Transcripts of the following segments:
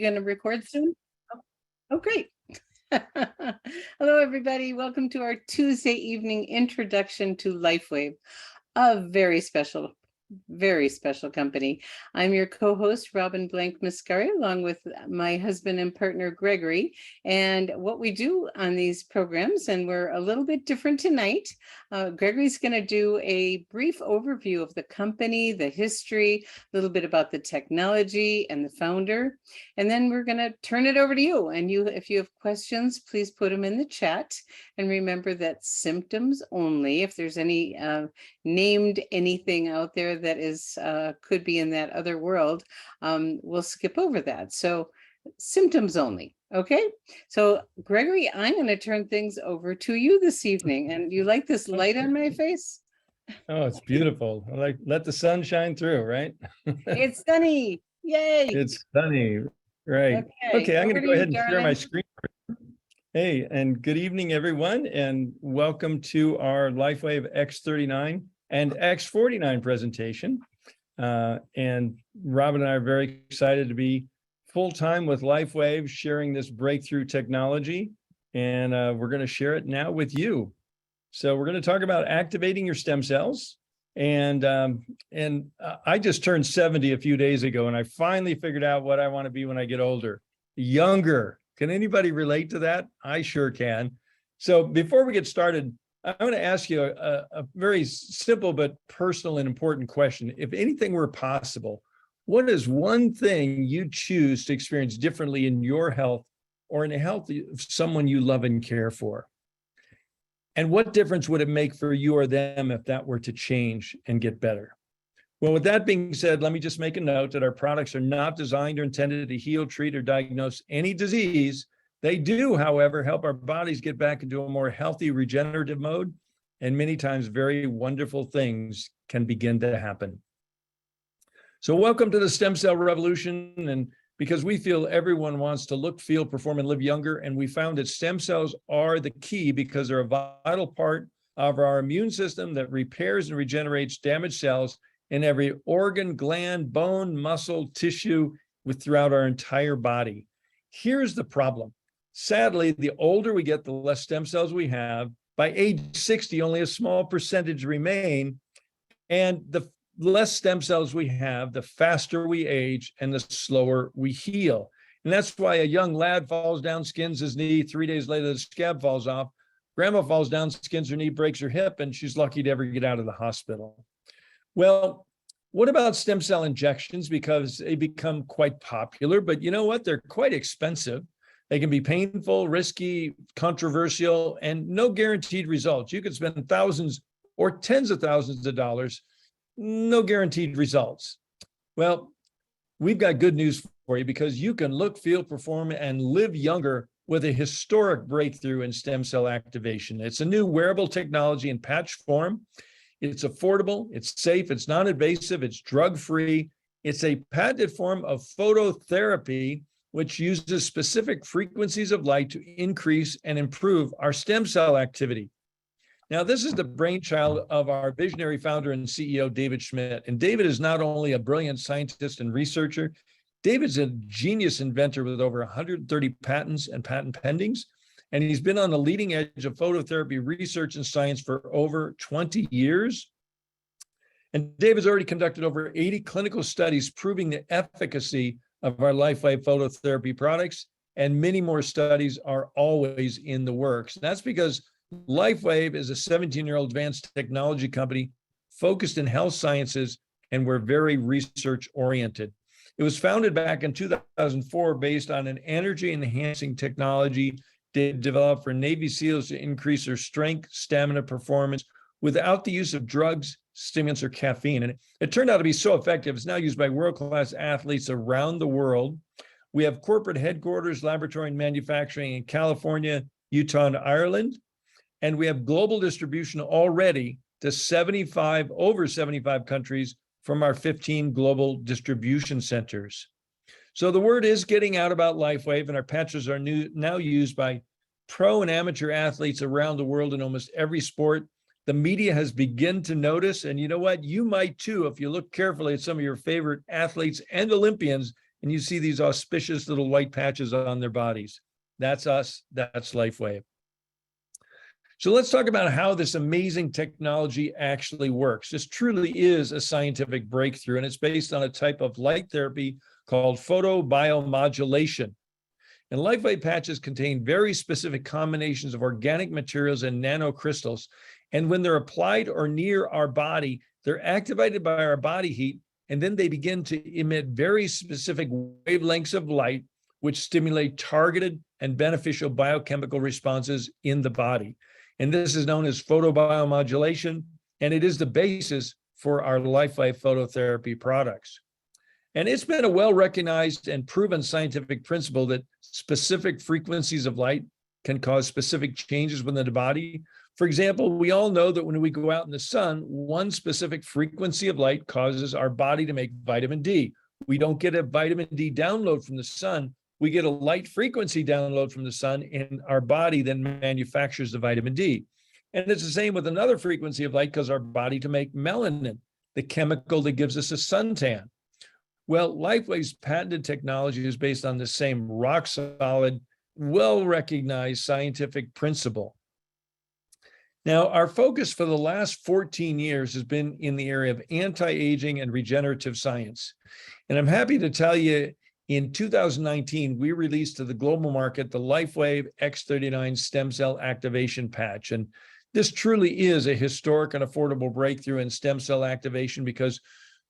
Going to record soon? Oh, great. Hello, everybody. Welcome to our Tuesday evening introduction to Lifewave, a very special company. I'm your co-host, Robin Blanc Mascari, along with my husband and partner, Gregory. And what we do on these programs, and we're a little bit different tonight, Gregory's going to do a brief overview of the company, the history, a little bit about the technology and the founder. And then we're going to turn it over to you. And if you have questions, please put them in the chat. And remember that symptoms only. If there's any named anything out there that is could be in that other world, we'll skip over that. So symptoms only. Okay, so Gregory, I'm going to turn things over to you this evening. And you like this light on my face? Oh, it's beautiful. I like, let the sun shine through, right? It's sunny. Yay. It's sunny. Right. Okay, I'm going to go ahead and share my screen. Hey, and good evening, everyone, and welcome to our Lifewave X39 and X49 presentation. And Robin and I are very excited to be full-time with Lifewave, sharing this breakthrough technology, and we're going to share it now with you. So we're going to talk about activating your stem cells. And I just turned 70 a few days ago, and I finally figured out what I want to be when I get older. Younger. Can anybody relate to that? I sure can. So before we get started, I'm going to ask you a very simple but personal and important question. If anything were possible, what is one thing you choose to experience differently in your health or in the health of someone you love and care for? And what difference would it make for you or them if that were to change and get better? Well, with that being said, let me just make a note that our products are not designed or intended to heal, treat, or diagnose any disease. They do, however, help our bodies get back into a more healthy, regenerative mode, and many times very wonderful things can begin to happen. So welcome to the stem cell revolution, and because we feel everyone wants to look, feel, perform, and live younger, and we found that stem cells are the key because they're a vital part of our immune system that repairs and regenerates damaged cells in every organ, gland, bone, muscle, tissue throughout our entire body. Here's the problem. Sadly, the older we get, the less stem cells we have. By age 60, only a small percentage remain. And the less stem cells we have, the faster we age and the slower we heal. And that's why a young lad falls down, skins his knee. 3 days later, the scab falls off. Grandma falls down, skins her knee, breaks her hip, and she's lucky to ever get out of the hospital. Well, what about stem cell injections? Because they become quite popular, but you know what? They're quite expensive. They can be painful, risky, controversial, and no guaranteed results. You could spend thousands or tens of thousands of dollars, no guaranteed results. Well, we've got good news for you because you can look, feel, perform, and live younger with a historic breakthrough in stem cell activation. It's a new wearable technology in patch form. It's affordable, it's safe, it's non-invasive, it's drug-free. It's a patented form of phototherapy, which uses specific frequencies of light to increase and improve our stem cell activity. Now, this is the brainchild of our visionary founder and CEO, David Schmidt. And David is not only a brilliant scientist and researcher, David's a genius inventor with over 130 patents and patent pendings. And he's been on the leading edge of phototherapy research and science for over 20 years. And David's already conducted over 80 clinical studies proving the efficacy of our Lifewave phototherapy products. And many more studies are always in the works. And that's because Lifewave is a 17-year-old advanced technology company focused in health sciences, and we're very research-oriented. It was founded back in 2004 based on an energy-enhancing technology developed for Navy SEALs to increase their strength, stamina, performance without the use of drugs, stimulants, or caffeine. And it turned out to be so effective. It's now used by world-class athletes around the world. We have corporate headquarters, laboratory, and manufacturing in California, Utah, and Ireland. And we have global distribution already to over 75 countries from our 15 global distribution centers. So the word is getting out about Lifewave, and our patches are now used by pro and amateur athletes around the world in almost every sport. The media has begun to notice, and you know what? You might too, if you look carefully at some of your favorite athletes and Olympians, and you see these auspicious little white patches on their bodies. That's us, that's Lifewave. So let's talk about how this amazing technology actually works. This truly is a scientific breakthrough, and it's based on a type of light therapy called photobiomodulation. And Lifewave patches contain very specific combinations of organic materials and nanocrystals. And when they're applied or near our body, they're activated by our body heat, and then they begin to emit very specific wavelengths of light, which stimulate targeted and beneficial biochemical responses in the body. And this is known as photobiomodulation, and it is the basis for our Lifewave phototherapy products. And it's been a well-recognized and proven scientific principle that specific frequencies of light can cause specific changes within the body. For example, we all know that when we go out in the sun, one specific frequency of light causes our body to make vitamin D. We don't get a vitamin D download from the sun. We get a light frequency download from the sun, and our body then manufactures the vitamin D. And it's the same with another frequency of light, causes our body to make melanin, the chemical that gives us a suntan. Well, Lifewave's patented technology is based on the same rock-solid, well-recognized scientific principle. Now, our focus for the last 14 years has been in the area of anti-aging and regenerative science. And I'm happy to tell you, in 2019, we released to the global market the Lifewave X39 stem cell activation patch. And this truly is a historic and affordable breakthrough in stem cell activation, because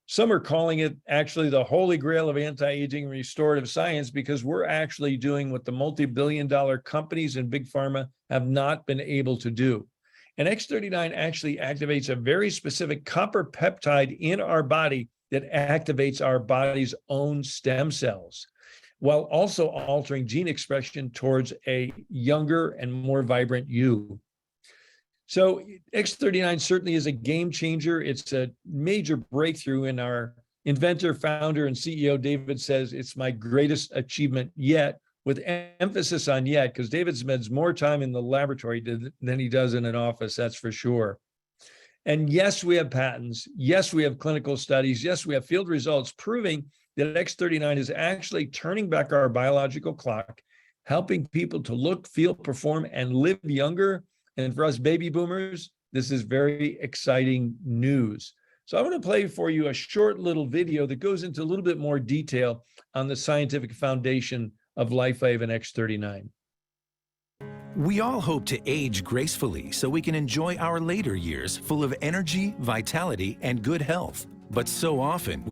some are calling it actually the holy grail of anti-aging and restorative science, because we're actually doing what the multi-billion-dollar companies and big pharma have not been able to do. And X39 actually activates a very specific copper peptide in our body that activates our body's own stem cells, while also altering gene expression towards a younger and more vibrant you. So X39 certainly is a game changer. It's a major breakthrough, and our inventor, founder, and CEO, David, says it's my greatest achievement yet, with emphasis on yet, because David spends more time in the laboratory than he does in an office, that's for sure. And yes, we have patents. Yes, we have clinical studies. Yes, we have field results proving that X39 is actually turning back our biological clock, helping people to look, feel, perform, and live younger. And for us baby boomers, this is very exciting news. So I want to play for you a short little video that goes into a little bit more detail on the scientific foundation of Lifewave and X39. We all hope to age gracefully so we can enjoy our later years full of energy, vitality, and good health. But so often,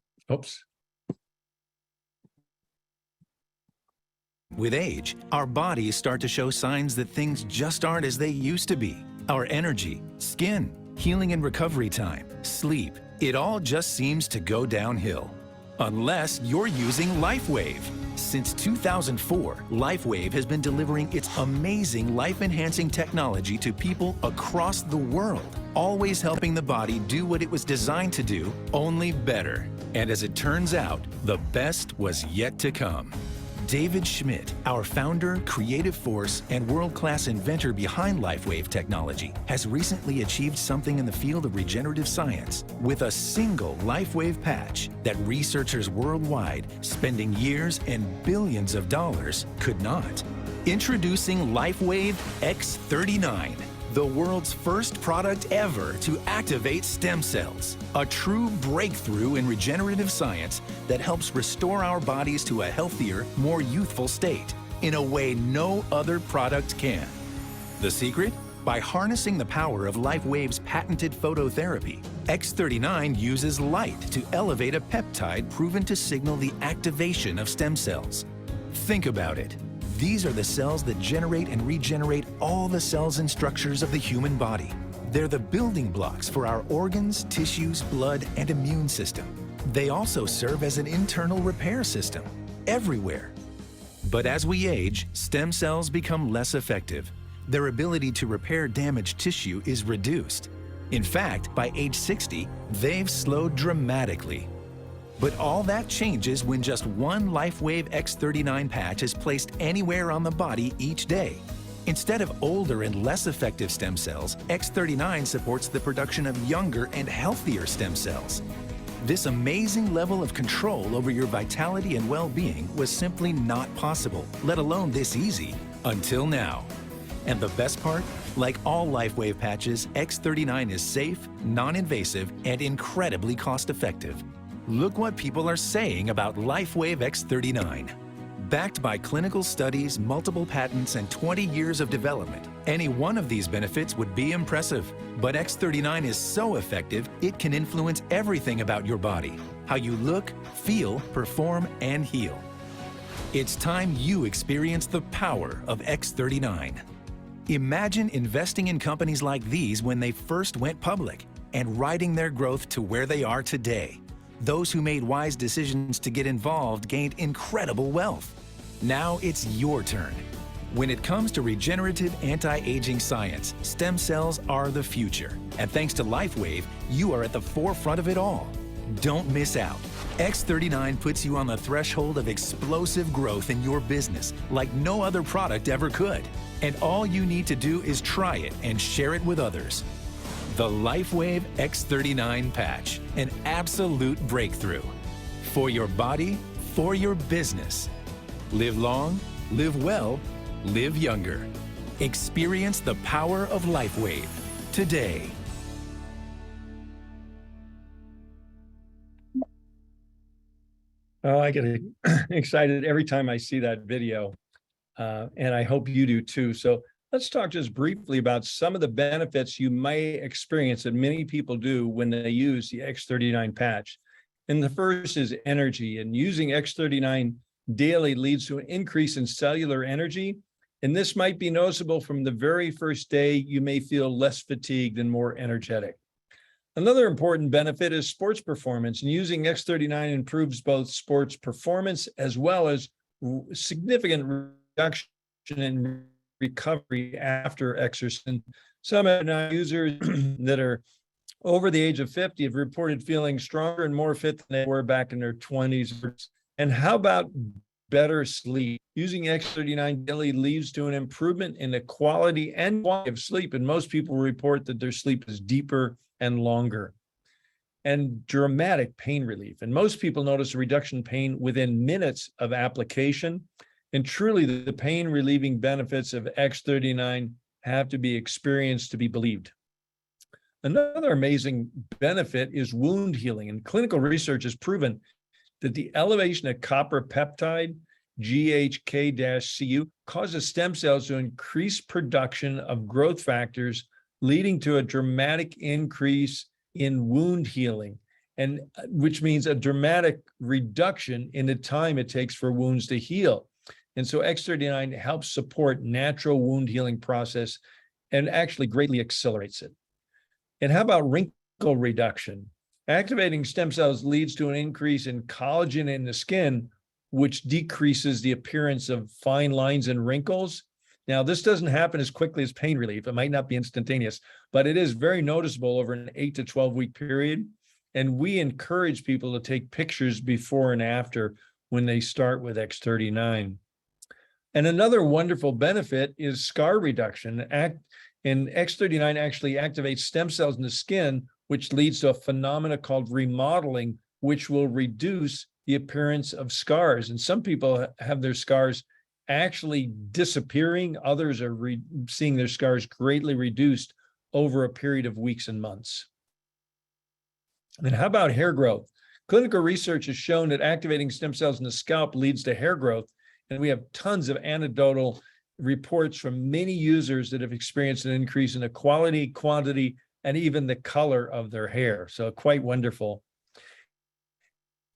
with age, our bodies start to show signs that things just aren't as they used to be. Our energy, skin, healing and recovery time, sleep, it all just seems to go downhill. Unless you're using Lifewave. Since 2004, Lifewave has been delivering its amazing life-enhancing technology to people across the world, always helping the body do what it was designed to do, only better. And as it turns out, the best was yet to come. David Schmidt, our founder, creative force, and world-class inventor behind Lifewave technology, has recently achieved something in the field of regenerative science with a single Lifewave patch that researchers worldwide, spending years and billions of dollars, could not. Introducing Lifewave X39, the world's first product ever to activate stem cells. A true breakthrough in regenerative science that helps restore our bodies to a healthier, more youthful state in a way no other product can. The secret? By harnessing the power of Lifewave's patented phototherapy, X39 uses light to elevate a peptide proven to signal the activation of stem cells. Think about it. These are the cells that generate and regenerate all the cells and structures of the human body. They're the building blocks for our organs, tissues, blood, and immune system. They also serve as an internal repair system everywhere. But as we age, stem cells become less effective. Their ability to repair damaged tissue is reduced. In fact, by age 60, they've slowed dramatically. But all that changes when just one Lifewave X39 patch is placed anywhere on the body each day. Instead of older and less effective stem cells, X39 supports the production of younger and healthier stem cells. This amazing level of control over your vitality and well-being was simply not possible, let alone this easy, until now. And the best part? Like all Lifewave patches, X39 is safe, non-invasive, and incredibly cost-effective. Look what people are saying about Lifewave X39. Backed by clinical studies, multiple patents, and 20 years of development, any one of these benefits would be impressive. But X39 is so effective, it can influence everything about your body, how you look, feel, perform, and heal. It's time you experience the power of X39. Imagine investing in companies like these when they first went public and riding their growth to where they are today. Those who made wise decisions to get involved gained incredible wealth. Now it's your turn. When it comes to regenerative anti-aging science, stem cells are the future. And thanks to Lifewave, you are at the forefront of it all. Don't miss out. X39 puts you on the threshold of explosive growth in your business like no other product ever could. And all you need to do is try it and share it with others. The Lifewave X39 patch, an absolute breakthrough. For your body, for your business. Live long, live well, live younger. Experience the power of Lifewave today. Oh, I get excited every time I see that video, and I hope you do too. So let's talk just briefly about some of the benefits you may experience that many people do when they use the X39 patch. And the first is energy, and using X39 daily leads to an increase in cellular energy. And this might be noticeable from the very first day. You may feel less fatigued and more energetic. Another important benefit is sports performance, and using X39 improves both sports performance as well as significant reduction in recovery after exercise. Some users that are over the age of 50 have reported feeling stronger and more fit than they were back in their 20s. And how about better sleep? Using X39 daily leads to an improvement in the quality and quantity of sleep, and most people report that their sleep is deeper and longer. And dramatic pain relief. And most people notice a reduction in pain within minutes of application. And truly, the pain relieving benefits of X39 have to be experienced to be believed. Another amazing benefit is wound healing. And clinical research has proven that the elevation of copper peptide, GHK-Cu, causes stem cells to increase production of growth factors, leading to a dramatic increase in wound healing, and which means a dramatic reduction in the time it takes for wounds to heal. And so X39 helps support natural wound healing process and actually greatly accelerates it. And how about wrinkle reduction? Activating stem cells leads to an increase in collagen in the skin, which decreases the appearance of fine lines and wrinkles. Now, this doesn't happen as quickly as pain relief. It might not be instantaneous, but it is very noticeable over an 8 to 12 week period. And we encourage people to take pictures before and after when they start with X39. And another wonderful benefit is scar reduction. And X39 actually activates stem cells in the skin, which leads to a phenomena called remodeling, which will reduce the appearance of scars. And some people have their scars actually disappearing. Others are seeing their scars greatly reduced over a period of weeks and months. And how about hair growth? Clinical research has shown that activating stem cells in the scalp leads to hair growth. And we have tons of anecdotal reports from many users that have experienced an increase in the quality, quantity, and even the color of their hair. So quite wonderful.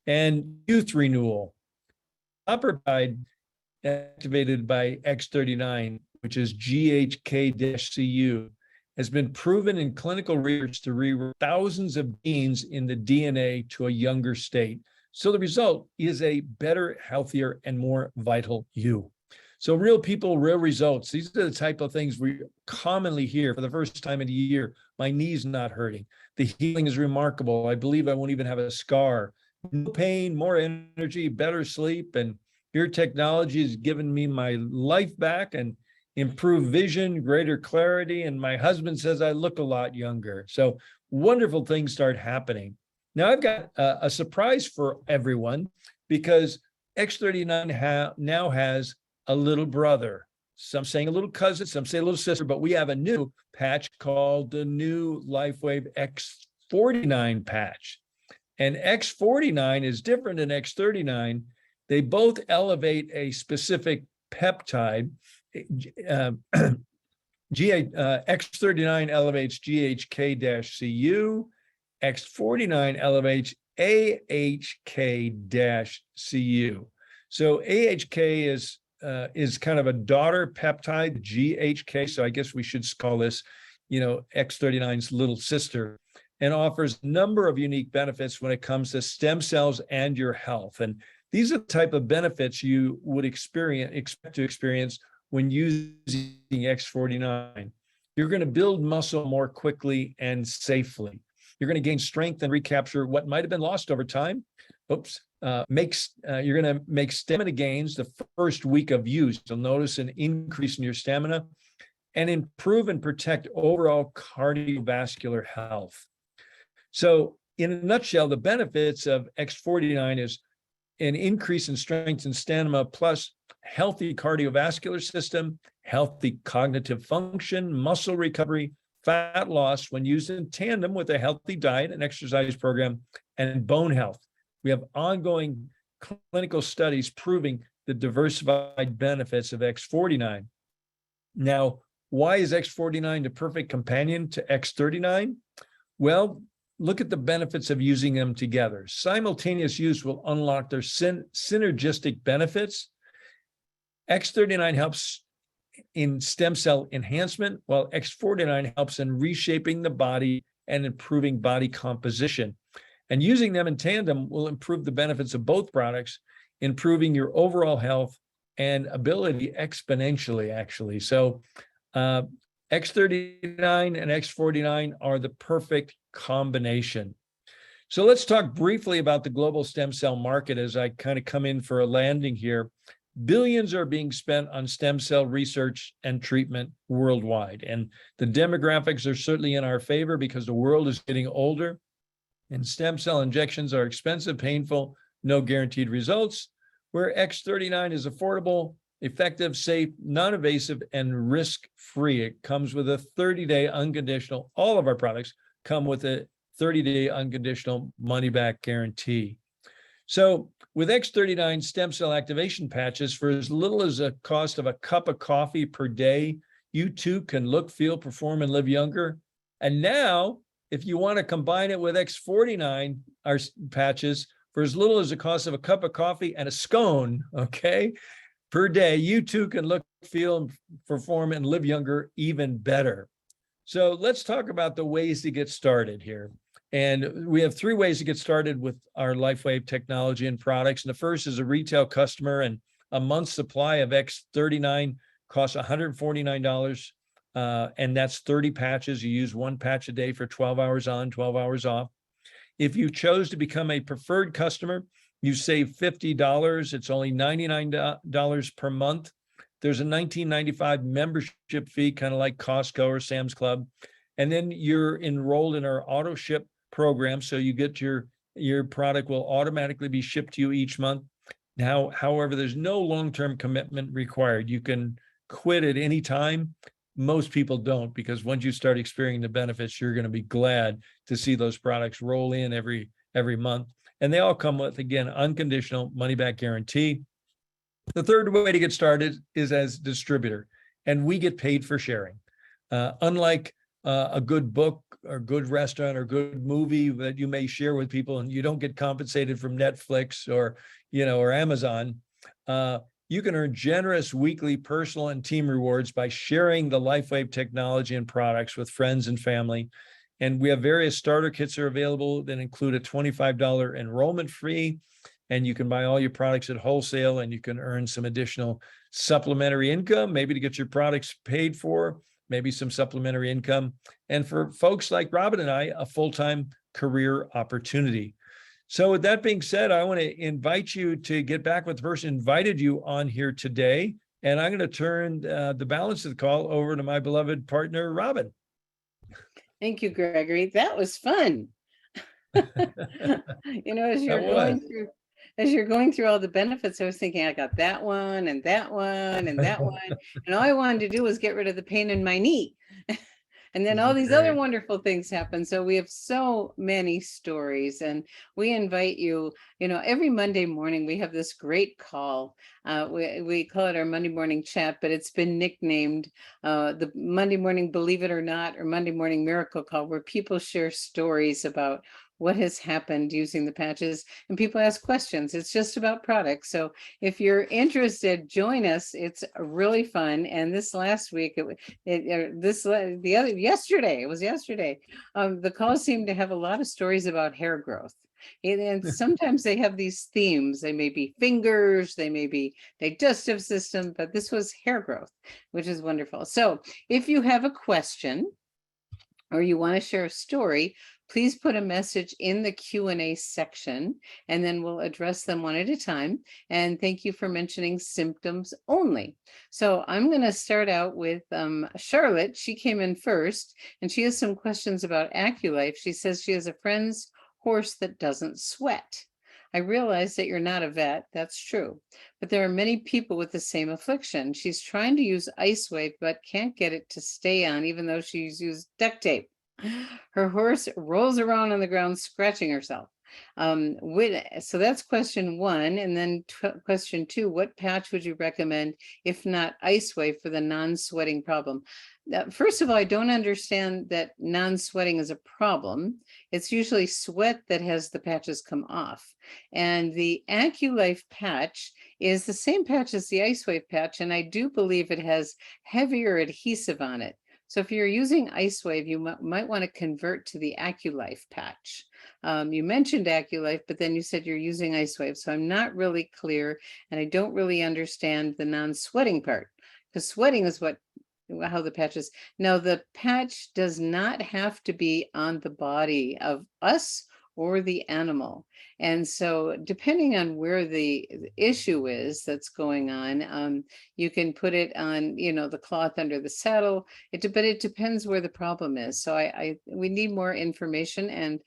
And youth renewal. Copper peptide activated by X39, which is GHK-Cu, has been proven in clinical research to rewrite thousands of genes in the DNA to a younger state. So the result is a better, healthier, and more vital you. So real people, real results. These are the type of things we commonly hear for the first time in a year. My knee's not hurting. The healing is remarkable. I believe I won't even have a scar. No pain, more energy, better sleep, and your technology has given me my life back and improved vision, greater clarity, and my husband says I look a lot younger. So wonderful things start happening. Now I've got a surprise for everyone because X39 now has a little brother. Some saying a little cousin, some say a little sister, but we have a new patch called the new Lifewave X49 patch. And X49 is different than X39. They both elevate a specific peptide. X39 elevates GHK-Cu, X49 elevates AHK-Cu. So AHK is kind of a daughter peptide, GHK. So I guess we should call this, X39's little sister, and offers a number of unique benefits when it comes to stem cells and your health. And these are the type of benefits you would expect to experience when using X49. You're going to build muscle more quickly and safely. You're going to gain strength and recapture what might have been lost over time. You're going to make stamina gains the first week of use. You'll notice an increase in your stamina and improve and protect overall cardiovascular health. So in a nutshell, the benefits of X49 is an increase in strength and stamina, plus healthy cardiovascular system, healthy cognitive function, muscle recovery, fat loss when used in tandem with a healthy diet and exercise program, and bone health. We have ongoing clinical studies proving the diversified benefits of X49. Now, why is X49 the perfect companion to X39? Well, look at the benefits of using them together. Simultaneous use will unlock their synergistic benefits. X39 helps in stem cell enhancement, while X49 helps in reshaping the body and improving body composition. And using them in tandem will improve the benefits of both products, improving your overall health and ability exponentially, actually. So X39 and X49 are the perfect combination. So let's talk briefly about the global stem cell market as I kind of come in for a landing here. Billions are being spent on stem cell research and treatment worldwide. And the demographics are certainly in our favor because the world is getting older and stem cell injections are expensive, painful, no guaranteed results, where X39 is affordable, effective, safe, non-invasive, and risk-free. It comes with a 30-day unconditional, all of our products come with a 30-day unconditional money-back guarantee. So with X39 stem cell activation patches, for as little as a cost of a cup of coffee per day, you too can look, feel, perform, and live younger. And now, if you want to combine it with X49, our patches, for as little as the cost of a cup of coffee and a scone, okay, per day, you too can look, feel, perform, and live younger even better. So let's talk about the ways to get started here. And we have 3 ways to get started with our Lifewave technology and products. And the first is a retail customer, and a month's supply of X39 costs $149. And that's 30 patches. You use 1 patch a day for 12 hours on, 12 hours off. If you chose to become a preferred customer, you save $50. It's only $99 per month. There's a $19.95 membership fee, kind of like Costco or Sam's Club. And then you're enrolled in our auto ship program. So you get your product will automatically be shipped to you each month. Now, however, there's no long-term commitment required. You can quit at any time. Most people don't, because once you start experiencing the benefits, you're going to be glad to see those products roll in every month. And they all come with, again, unconditional money-back guarantee. The third way to get started is as distributor, and we get paid for sharing. Unlike a good book or good restaurant or good movie that you may share with people and you don't get compensated from Netflix or Amazon, you can earn generous weekly personal and team rewards by sharing the Lifewave technology and products with friends and family. And we have various starter kits are available that include a $25 enrollment fee, and you can buy all your products at wholesale, and you can earn some additional supplementary income, maybe to get your products paid for, maybe some supplementary income. And for folks like Robin and I, a full-time career opportunity. So with that being said, I want to invite you to get back with the person who invited you on here today. And I'm going to turn the balance of the call over to my beloved partner, Robin. Thank you, Gregory. That was fun. You know, as you're going through all the benefits, I was thinking, I got that one and that one and that one. And all I wanted to do was get rid of the pain in my knee. And then all these other wonderful things happen. So we have so many stories, and we invite you, you know, every Monday morning, we have this great call. We call it our Monday morning chat, but it's been nicknamed the Monday morning Believe It or Not, or Monday morning Miracle Call, where people share stories about what has happened using the patches, and people ask questions. It's just about products. So if you're interested, join us. It's really fun. And this last week, yesterday, the calls seemed to have a lot of stories about hair growth. And sometimes they have these themes. They may be fingers, they may be digestive system, but this was hair growth, which is wonderful. So if you have a question or you want to share a story, please put a message in the Q&A section, and then we'll address them one at a time. And thank you for mentioning symptoms only. So I'm going to start out with Charlotte. She came in first, and she has some questions about AccuLife. She says she has a friend's horse that doesn't sweat. I realize that you're not a vet, that's true, but there are many people with the same affliction. She's trying to use Icewave, but can't get it to stay on, even though she's used duct tape. Her horse rolls around on the ground, scratching herself. So that's question one. And then question two, what patch would you recommend, if not Icewave, for the non-sweating problem? First of all, I don't understand that non-sweating is a problem. It's usually sweat that has the patches come off. And the AccuLife patch is the same patch as the Icewave patch, and I do believe it has heavier adhesive on it. So if you're using Icewave, you might want to convert to the AccuLife patch. You mentioned AccuLife, but then you said you're using Icewave. So I'm not really clear, and I don't really understand the non-sweating part, because sweating is how the patch is. Now, the patch does not have to be on the body of us or the animal. And so depending on where the issue is that's going on, you can put it on, you know, the cloth under the saddle. But it depends where the problem is. So we need more information, and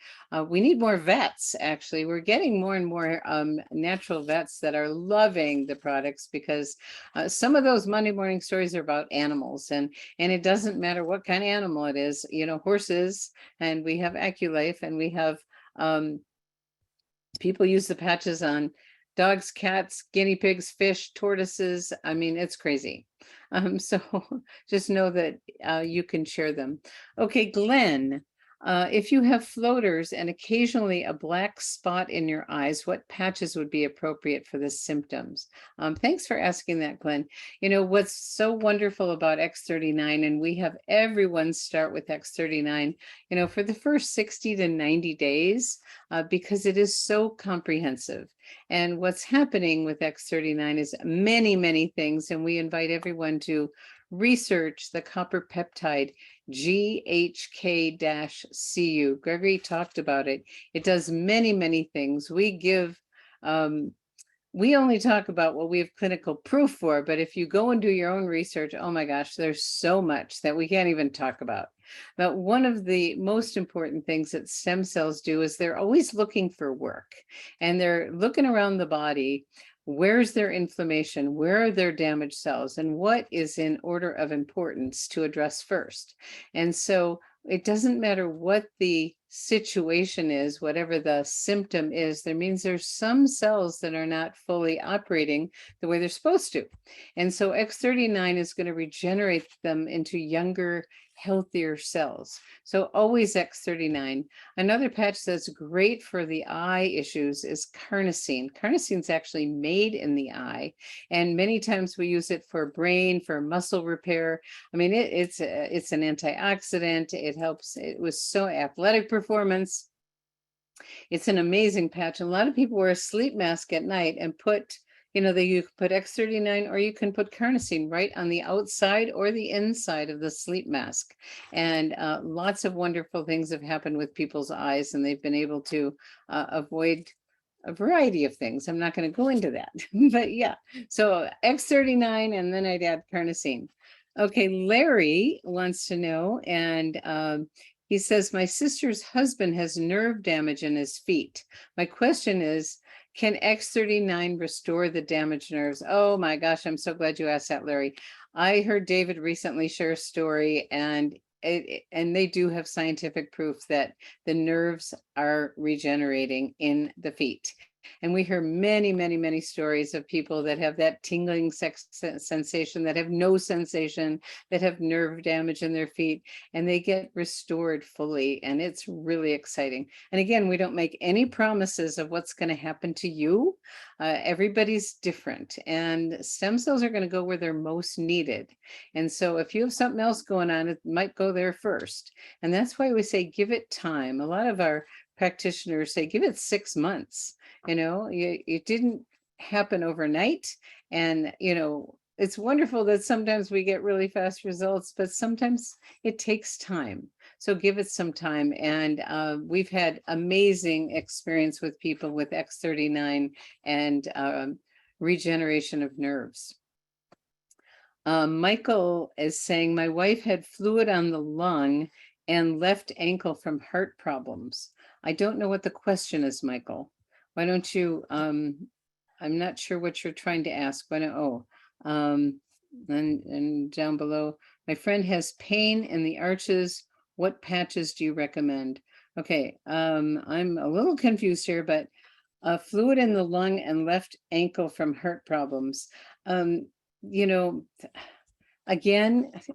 we need more vets. Actually, we're getting more and more natural vets that are loving the products, because some of those Monday morning stories are about animals, and it doesn't matter what kind of animal it is, you know, horses, and we have AccuLife, and we have people use the patches on dogs, cats, guinea pigs, fish, tortoises. I mean, it's crazy. So just know that you can share them. Okay, Glenn, if you have floaters and occasionally a black spot in your eyes, what patches would be appropriate for the symptoms? Thanks for asking that, Glenn. You know, what's so wonderful about X39, and we have everyone start with X39, you know, for the first 60 to 90 days, because it is so comprehensive. And what's happening with X39 is many, many things, and we invite everyone to research the copper peptide GHK-Cu. Gregory talked about it. It does many, many things. We only talk about what we have clinical proof for, but if you go and do your own research, oh my gosh, there's so much that we can't even talk about. But one of the most important things that stem cells do is they're always looking for work, and they're looking around the body. Where's their inflammation? Where are their damaged cells? And what is in order of importance to address first? And so it doesn't matter what the situation is, whatever the symptom is, there means there's some cells that are not fully operating the way they're supposed to. And so X39 is going to regenerate them into younger, healthier cells. So always X39. Another patch that's great for the eye issues is carnosine. Carnosine is actually made in the eye, and many times we use it for brain, for muscle repair. I mean, it's an antioxidant. It helps it with so athletic performance. It's an amazing patch. A lot of people wear a sleep mask at night and put, you know, you can put X39, or you can put carnosine right on the outside or the inside of the sleep mask. And lots of wonderful things have happened with people's eyes, and they've been able to avoid a variety of things. I'm not going to go into that, but yeah. So X39, and then I'd add carnosine. Okay, Larry wants to know, and He says, my sister's husband has nerve damage in his feet. My question is, can X39 restore the damaged nerves? Oh my gosh, I'm so glad you asked that, Larry. I heard David recently share a story, and they do have scientific proof that the nerves are regenerating in the feet. And we hear many, many, many stories of people that have that tingling sensation, that have no sensation, that have nerve damage in their feet, and they get restored fully. And it's really exciting. And again, we don't make any promises of what's going to happen to you. Everybody's different, and stem cells are going to go where they're most needed. And so if you have something else going on, it might go there first. And that's why we say, give it time. A lot of our practitioners say, give it 6 months. It didn't happen overnight. And, it's wonderful that sometimes we get really fast results, but sometimes it takes time. So give it some time. And we've had amazing experience with people with X39 and regeneration of nerves. Michael is saying, my wife had fluid on the lung and left ankle from heart problems. I don't know what the question is, Michael. Why don't you, I'm not sure what you're trying to ask. And down below, my friend has pain in the arches. What patches do you recommend? Okay, I'm a little confused here, but fluid in the lung and left ankle from heart problems. Again,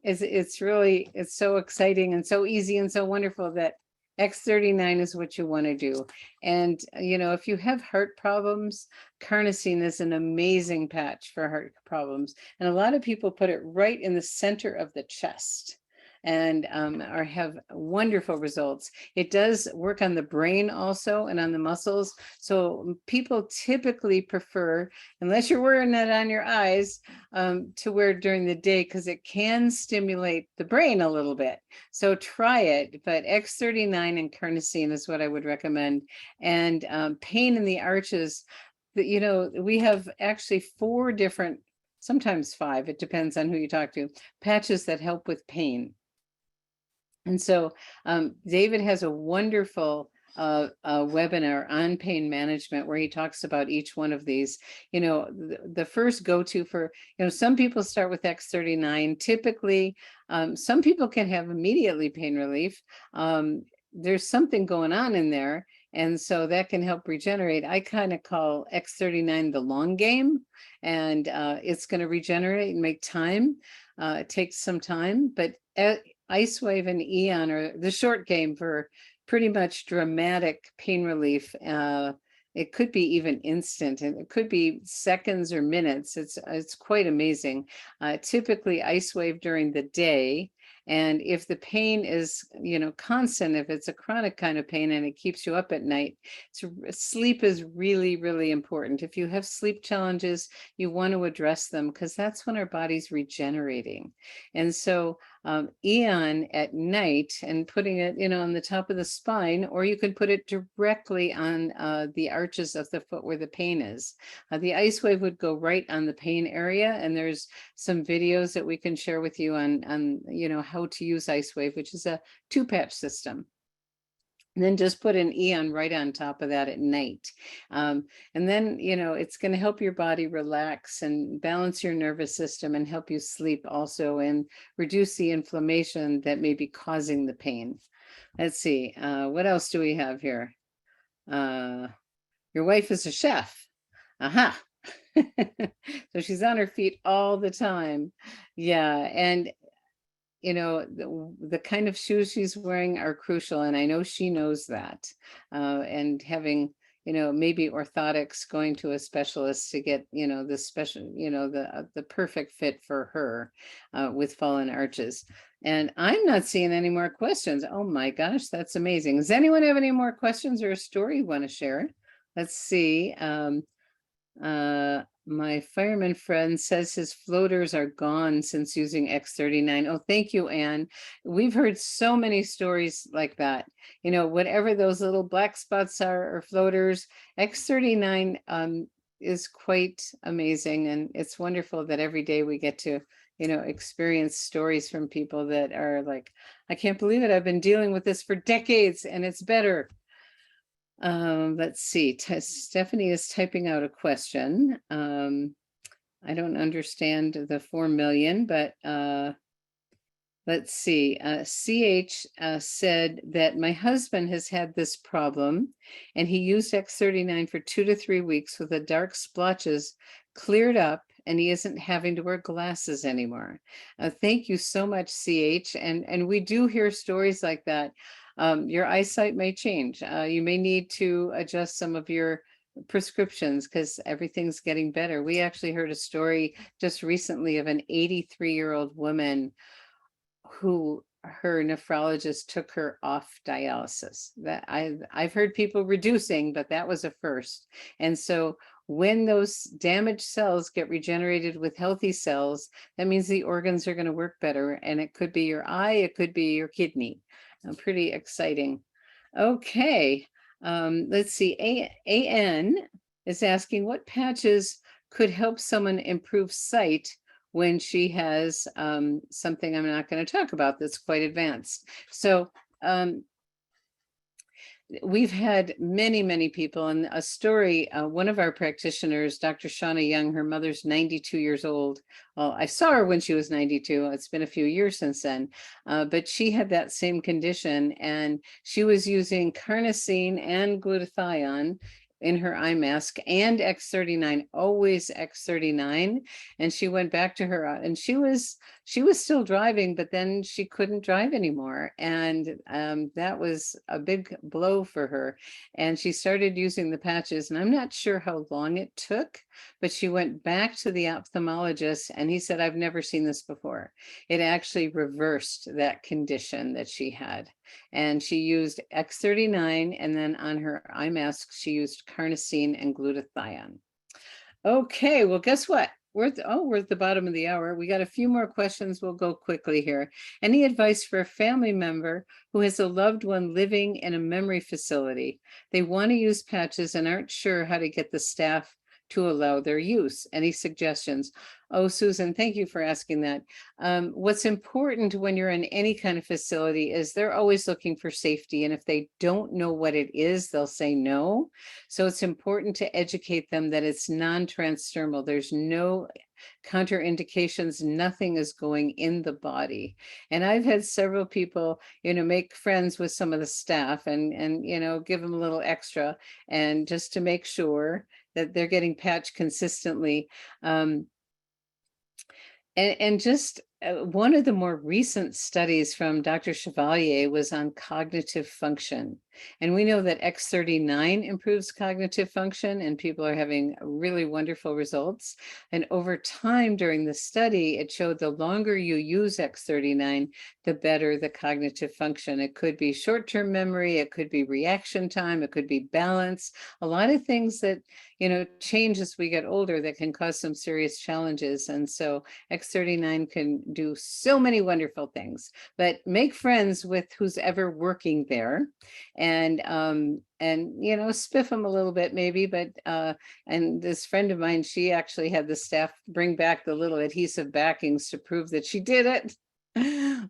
it's so exciting and so easy and so wonderful that X39 is what you want to do. And, if you have heart problems, carnosine is an amazing patch for heart problems. And a lot of people put it right in the center of the chest and have wonderful results. It does work on the brain also and on the muscles. So people typically prefer, unless you're wearing that on your eyes, to wear during the day, because it can stimulate the brain a little bit. So try it. But X39 and carnosine is what I would recommend. And pain in the arches, we have actually 4 different, sometimes 5, it depends on who you talk to, patches that help with pain. And so David has a wonderful webinar on pain management where he talks about each one of these. The first go-to for, some people start with X39. Typically, some people can have immediately pain relief. There's something going on in there, and so that can help regenerate. I kind of call X39 the long game, and it's going to regenerate and make time. It takes some time, but Icewave and Eon are the short game for pretty much dramatic pain relief. It could be even instant, and it could be seconds or minutes. It's quite amazing. Typically Icewave during the day. And if the pain is, constant, if it's a chronic kind of pain and it keeps you up at night, sleep is really, really important. If you have sleep challenges, you want to address them, because that's when our body's regenerating. And so Eon at night, and putting it, on the top of the spine, or you could put it directly on the arches of the foot where the pain is. The Icewave would go right on the pain area, and there's some videos that we can share with you on how to use Icewave, which is a 2-patch system. And then just put an Eon right on top of that at night. And then, it's going to help your body relax and balance your nervous system and help you sleep also, and reduce the inflammation that may be causing the pain. Let's see, what else do we have here? Your wife is a chef. Aha. So she's on her feet all the time. Yeah. And the kind of shoes she's wearing are crucial, and I know she knows that. And having, maybe orthotics, going to a specialist to get, the special, the perfect fit for her with fallen arches. And I'm not seeing any more questions. Oh my gosh, that's amazing. Does anyone have any more questions or a story you want to share? Let's see. My fireman friend says his floaters are gone since using X39. Oh, thank you, Anne. We've heard so many stories like that. Whatever those little black spots are or floaters, X39 is quite amazing. And it's wonderful that every day we get to, experience stories from people that are like, I can't believe it. I've been dealing with this for decades and it's better. Let's see. Stephanie is typing out a question. I don't understand the 4 million, but let's see. CH said that my husband has had this problem and he used X39 for 2 to 3 weeks with the dark splotches cleared up and he isn't having to wear glasses anymore. Thank you so much, CH. And we do hear stories like that. Your eyesight may change. You may need to adjust some of your prescriptions because everything's getting better. We actually heard a story just recently of an 83-year-old woman who her nephrologist took her off dialysis. That I've heard people reducing, but that was a first. And so when those damaged cells get regenerated with healthy cells, that means the organs are going to work better. And it could be your eye, it could be your kidney. Pretty exciting. Okay. Let's see. AN is asking what patches could help someone improve sight when she has something I'm not going to talk about that's quite advanced. So we've had many people, and a story, one of our practitioners, Dr. Shauna Young, her mother's 92 years old. Well, I saw her when she was 92. It's been a few years since then, but she had that same condition and she was using carnosine and glutathione in her eye mask and X39, always X39. And she went back to her, and she was still driving, but then she couldn't drive anymore. And that was a big blow for her. And she started using the patches, and I'm not sure how long it took, but she went back to the ophthalmologist and he said, I've never seen this before. It actually reversed that condition that she had. And she used X39, and then on her eye mask, she used carnosine and glutathione. Okay, well, guess what? We're at the bottom of the hour. We got a few more questions. We'll go quickly here. Any advice for a family member who has a loved one living in a memory facility? They want to use patches and aren't sure how to get the staff to allow their use. Any suggestions? Oh, Susan, thank you for asking that. What's important when you're in any kind of facility is they're always looking for safety. And if they don't know what it is, they'll say no. So it's important to educate them that it's non-transdermal. There's no contraindications, nothing is going in the body. And I've had several people, make friends with some of the staff and give them a little extra, and just to make sure that they're getting patched consistently. And just one of the more recent studies from Dr. Chevalier was on cognitive function. And we know that X39 improves cognitive function, and people are having really wonderful results. And over time during the study, it showed the longer you use X39, the better the cognitive function. It could be short-term memory, it could be reaction time, it could be balance, a lot of things that, change as we get older that can cause some serious challenges. And so X39 can do so many wonderful things, but make friends with who's ever working there, and spiff them a little bit maybe. But and this friend of mine, she actually had the staff bring back the little adhesive backings to prove that she did it.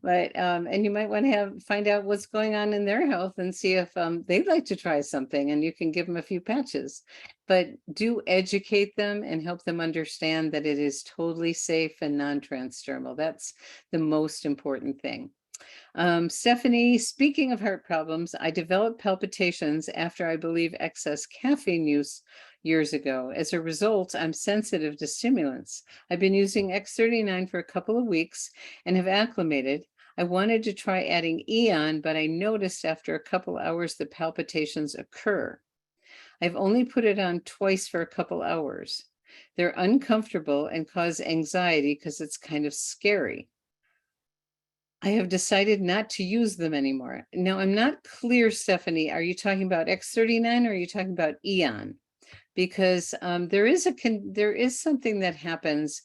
But and you might want to find out what's going on in their health and see if they'd like to try something, and you can give them a few patches. But do educate them and help them understand that it is totally safe and non-transdermal. That's the most important thing. Stephanie, speaking of heart problems, I developed palpitations after, I believe, excess caffeine use years ago. As a result, I'm sensitive to stimulants. I've been using X39 for a couple of weeks and have acclimated. I wanted to try adding Eon, but I noticed after a couple hours the palpitations occur. I've only put it on twice for a couple hours. They're uncomfortable and cause anxiety because it's kind of scary. I have decided not to use them anymore. Now, I'm not clear, Stephanie, are you talking about X39 or are you talking about Eon? Because there is something that happens.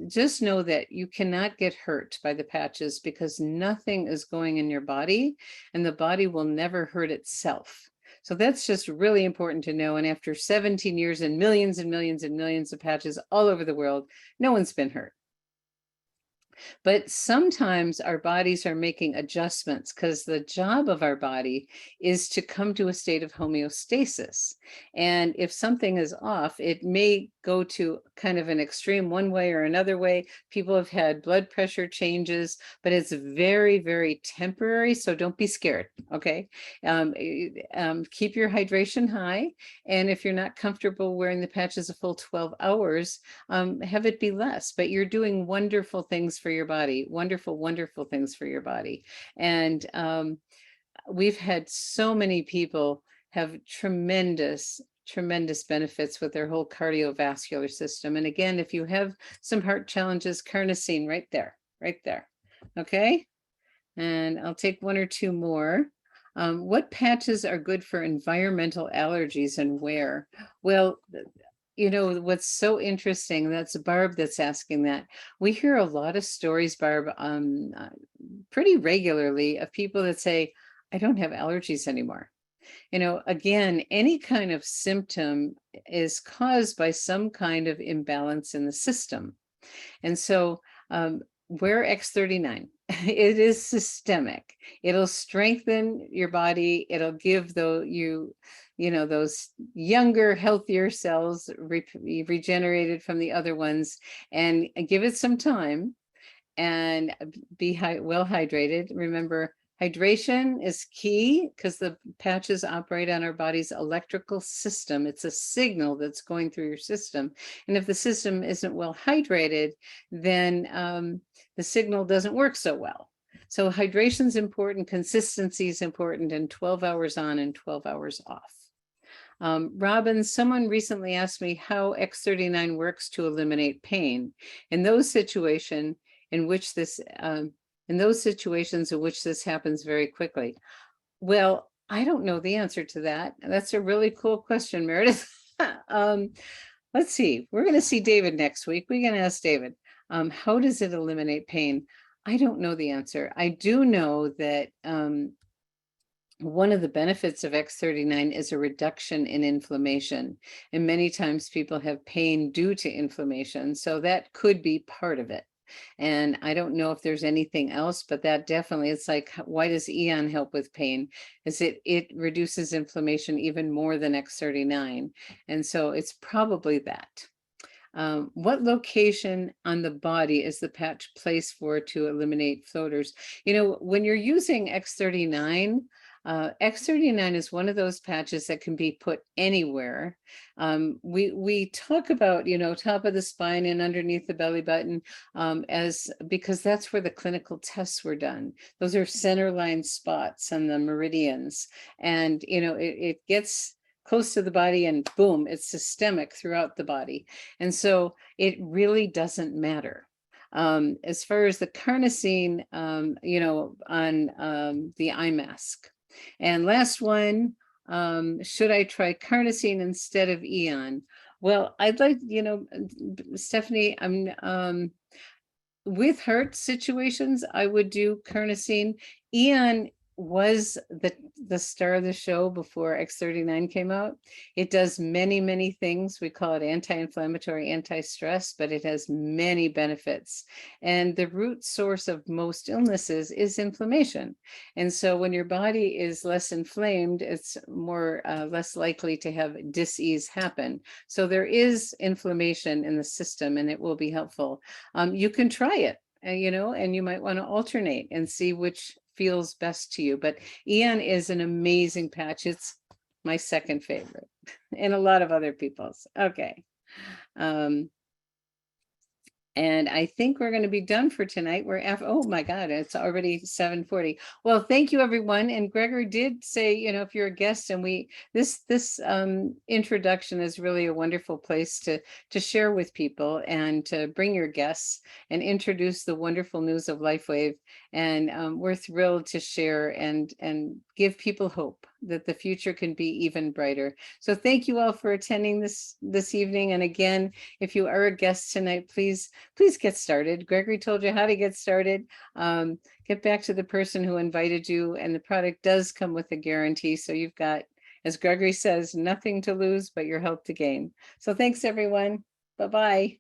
Just know that you cannot get hurt by the patches because nothing is going in your body, and the body will never hurt itself. So that's just really important to know. And after 17 years and millions and millions and millions of patches all over the world, no one's been hurt. But sometimes our bodies are making adjustments because the job of our body is to come to a state of homeostasis. And if something is off, it may go to kind of an extreme one way or another way. People have had blood pressure changes, but it's very, very temporary. So don't be scared. Okay. Keep your hydration high. And if you're not comfortable wearing the patches a full 12 hours, have it be less, but you're doing wonderful things for your body, wonderful, wonderful things for your body. And we've had so many people have tremendous benefits with their whole cardiovascular system. And again, if you have some heart challenges, carnosine right there. Okay. And I'll take one or two more. What patches are good for environmental allergies and where? Well, you know, what's so interesting, that's Barb that's asking that. We hear a lot of stories, Barb, pretty regularly of people that say, I don't have allergies anymore. You know, again, any kind of symptom is caused by some kind of imbalance in the system. And so wear X39. It is systemic. It'll strengthen your body. It'll give those younger, healthier cells regenerated from the other ones, and give it some time and be well hydrated. Remember, hydration is key because the patches operate on our body's electrical system. It's a signal that's going through your system. And if the system isn't well hydrated, then the signal doesn't work so well. So hydration is important, consistency is important, and 12 hours on and 12 hours off. Robin, someone recently asked me how X39 works to eliminate pain. In those situations in which this happens very quickly. Well, I don't know the answer to that. That's a really cool question, Meredith. Let's see. We're going to see David next week. We're going to ask David, how does it eliminate pain? I don't know the answer. I do know that one of the benefits of X39 is a reduction in inflammation. And many times people have pain due to inflammation. So that could be part of it. And I don't know if there's anything else, but that definitely, it's like, why does Eon help with pain? Is it reduces inflammation even more than X39. And so it's probably that. What location on the body is the patch placed for to eliminate floaters? You know, when you're using X39, X39 is one of those patches that can be put anywhere. We talk about, you know, top of the spine and underneath the belly button because that's where the clinical tests were done. Those are centerline spots on the meridians. And, you know, it gets close to the body and boom, it's systemic throughout the body. And so it really doesn't matter. As far as the carnosine, you know, on the eye mask. And last one, should I try carnosine instead of Eon? Well, I'd like, you know, Stephanie, I'm with heart situations, I would do carnosine. Eon was the star of the show before X39 came out. It does many, many things. We call it anti-inflammatory, anti-stress, but it has many benefits. And the root source of most illnesses is inflammation. And so when your body is less inflamed, it's more less likely to have dis-ease happen. So there is inflammation in the system, and it will be helpful. You can try it, you know, and you might want to alternate and see which feels best to you. But Eon is an amazing patch. It's my second favorite and a lot of other people's. Okay. And I think we're going to be done for tonight. We're oh my God, it's already 7:40. Well, thank you, everyone. And Gregory did say, you know, if you're a guest, and this introduction is really a wonderful place to share with people and to bring your guests and introduce the wonderful news of Lifewave. And we're thrilled to share and give people hope that the future can be even brighter. So thank you all for attending this evening. And again, if you are a guest tonight, please get started. Gregory told you how to get started. Get back to the person who invited you, and the product does come with a guarantee. So you've got, as Gregory says, nothing to lose but your health to gain. So thanks, everyone. Bye-bye.